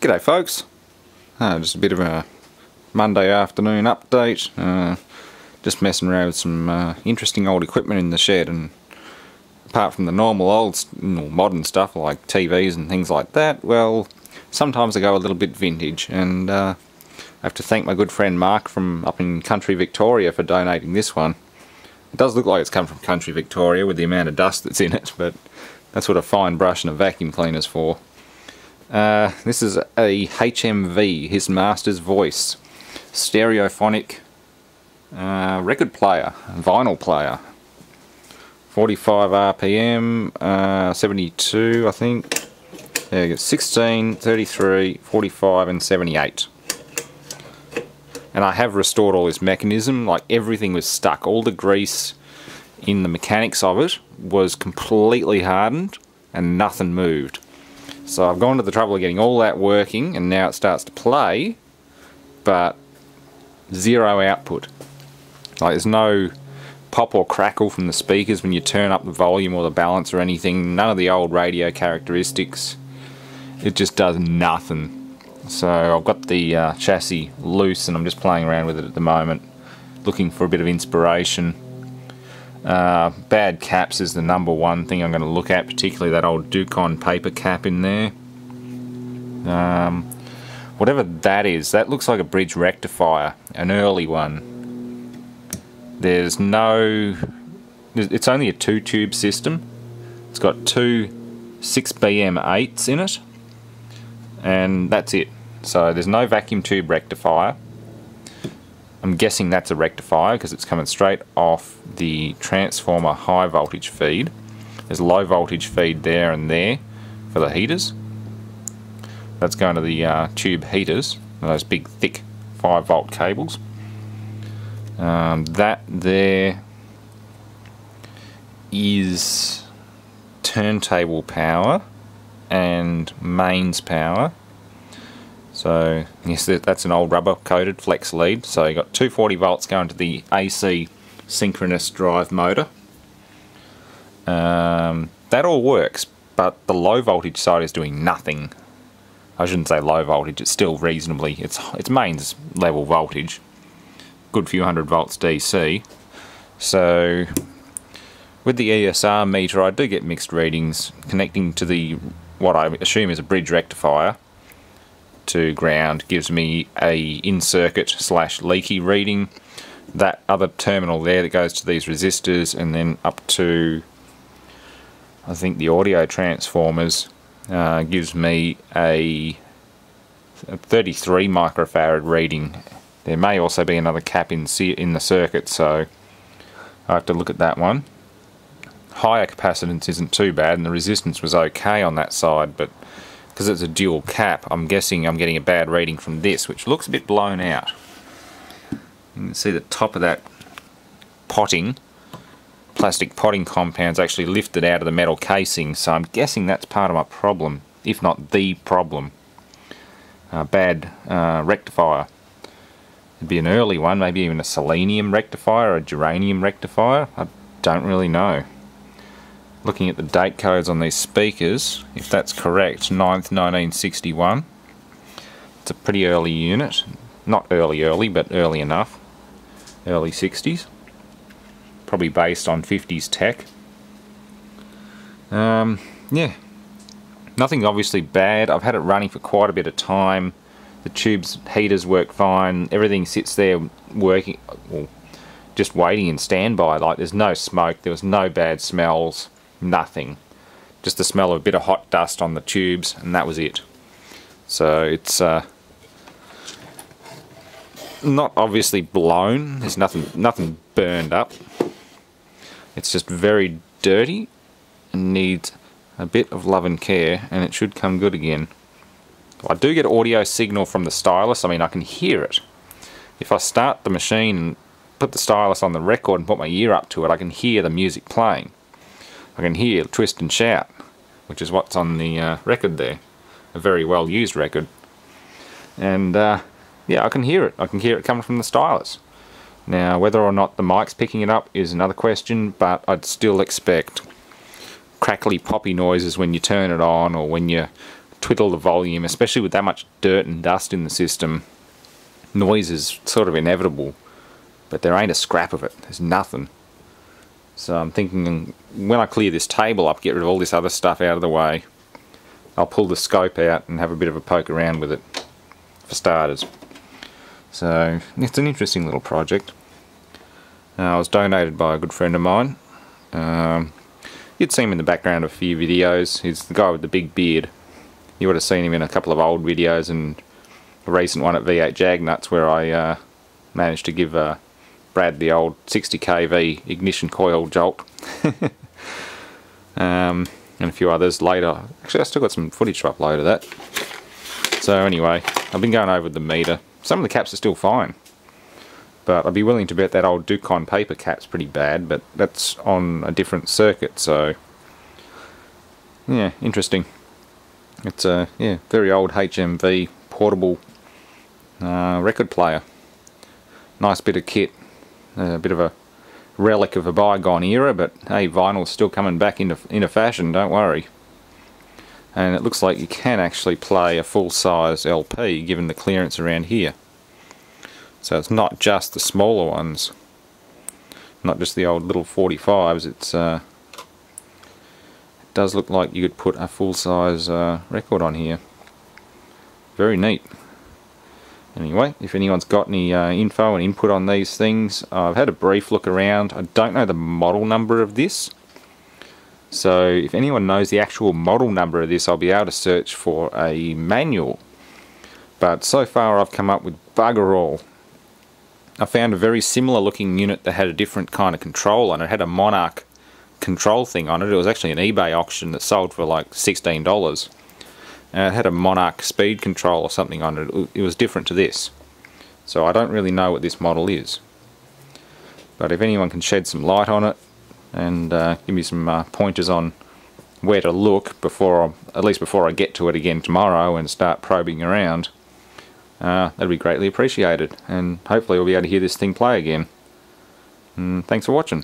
G'day folks, just a bit of a Monday afternoon update. Just messing around with some interesting old equipment in the shed, and apart from the normal modern stuff like TVs and things like that, well, sometimes I go a little bit vintage, and I have to thank my good friend Mark from up in country Victoria for donating this one. It does look like it's come from country Victoria with the amount of dust that's in it, but that's what a fine brush and a vacuum cleaner's for. This is a HMV, His Master's Voice, stereophonic record player, vinyl player. 45 RPM, 72 I think. There you go, 16, 33, 45 and 78. And I have restored all this mechanism, like everything was stuck. All the grease in the mechanics of it was completely hardened and nothing moved. So I've gone to the trouble of getting all that working, and now it starts to play, but zero output. Like there's no pop or crackle from the speakers when you turn up the volume or the balance or anything. None of the old radio characteristics. It just does nothing. So I've got the chassis loose and I'm just playing around with it at the moment, looking for a bit of inspiration. Bad caps is the number one thing I'm going to look at, particularly that old Dukon paper cap in there. Whatever that is, that looks like a bridge rectifier, an early one. There's no... it's only a 2-tube system. It's got two 6BM8s in it, and that's it. So there's no vacuum tube rectifier. I'm guessing that's a rectifier because it's coming straight off the transformer high voltage feed. There's a low voltage feed there and there for the heaters. That's going to the tube heaters, those big thick 5-volt cables. That there is turntable power and mains power. So yes, that's an old rubber coated flex lead. So you got 240 volts going to the AC synchronous drive motor. That all works, but the low voltage side is doing nothing. I shouldn't say low voltage, it's still reasonably, it's mains level voltage, good few hundred volts DC. So with the ESR meter I do get mixed readings connecting to the, what I assume is a bridge rectifier, to ground gives me a in-circuit / leaky reading. That other terminal there that goes to these resistors and then up to, I think, the audio transformers gives me a 33 microfarad reading. There may also be another cap in the circuit, so I have to look at that one. Higher capacitance isn't too bad, and the resistance was okay on that side, but because it's a dual cap, I'm guessing I'm getting a bad reading from this, which looks a bit blown out. You can see the top of that potting, plastic potting compound's actually lifted out of the metal casing, so I'm guessing that's part of my problem, if not the problem. Bad rectifier. It'd be an early one, maybe even a selenium rectifier or a geranium rectifier, I don't really know. Looking at the date codes on these speakers, if that's correct, 9th 1961. It's a pretty early unit. Not early, but early enough. Early 60s. Probably based on 50s tech. Yeah. Nothing obviously bad. I've had it running for quite a bit of time. The tube's heaters work fine. Everything sits there working, well, just waiting in standby. Like there's no smoke, there was no bad smells. Nothing. Just the smell of a bit of hot dust on the tubes, and that was it. So it's not obviously blown. There's nothing burned up. It's just very dirty and needs a bit of love and care, and it should come good again. I do get audio signal from the stylus. I mean, I can hear it. If I start the machine and put the stylus on the record and put my ear up to it, I can hear the music playing. I can hear Twist and Shout, which is what's on the record there. A very well used record. And yeah, I can hear it. I can hear it coming from the stylus. Now, whether or not the mic's picking it up is another question, but I'd still expect crackly poppy noises when you turn it on, or when you twiddle the volume, especially with that much dirt and dust in the system. Noise is sort of inevitable, but there ain't a scrap of it. There's nothing. So I'm thinking when I clear this table up, get rid of all this other stuff out of the way, I'll pull the scope out and have a bit of a poke around with it, for starters. So it's an interesting little project. I was donated by a good friend of mine. You'd seen him in the background of a few videos. He's the guy with the big beard. You would have seen him in a couple of old videos and a recent one at V8 Jagnuts where I managed to give Brad the old 60 kV ignition coil jolt. And a few others later. Actually, I still got some footage to upload of that. So anyway, I've been going over the meter. Some of the caps are still fine, but I'd be willing to bet that old Ducon paper cap's pretty bad, but that's on a different circuit, so yeah, interesting. It's a very old HMV portable record player. Nice bit of kit, a bit of a relic of a bygone era, but hey, vinyl's still coming back into fashion, don't worry. And it looks like you can actually play a full-size LP given the clearance around here. So it's not just the smaller ones, not just the old little 45s. It does look like you could put a full-size record on here. Very neat. Anyway, if anyone's got any info and input on these things, I've had a brief look around. I don't know the model number of this, so if anyone knows the actual model number of this, I'll be able to search for a manual. But so far I've come up with bugger all. I found a very similar looking unit that had a different kind of control on it. It had a Monarch control thing on it. It was actually an eBay auction that sold for like $16. It had a Monarch speed control or something on it. It was different to this. So I don't really know what this model is. But if anyone can shed some light on it and give me some pointers on where to look at least before I get to it again tomorrow and start probing around, that'd be greatly appreciated. And hopefully we'll be able to hear this thing play again. Thanks for watching.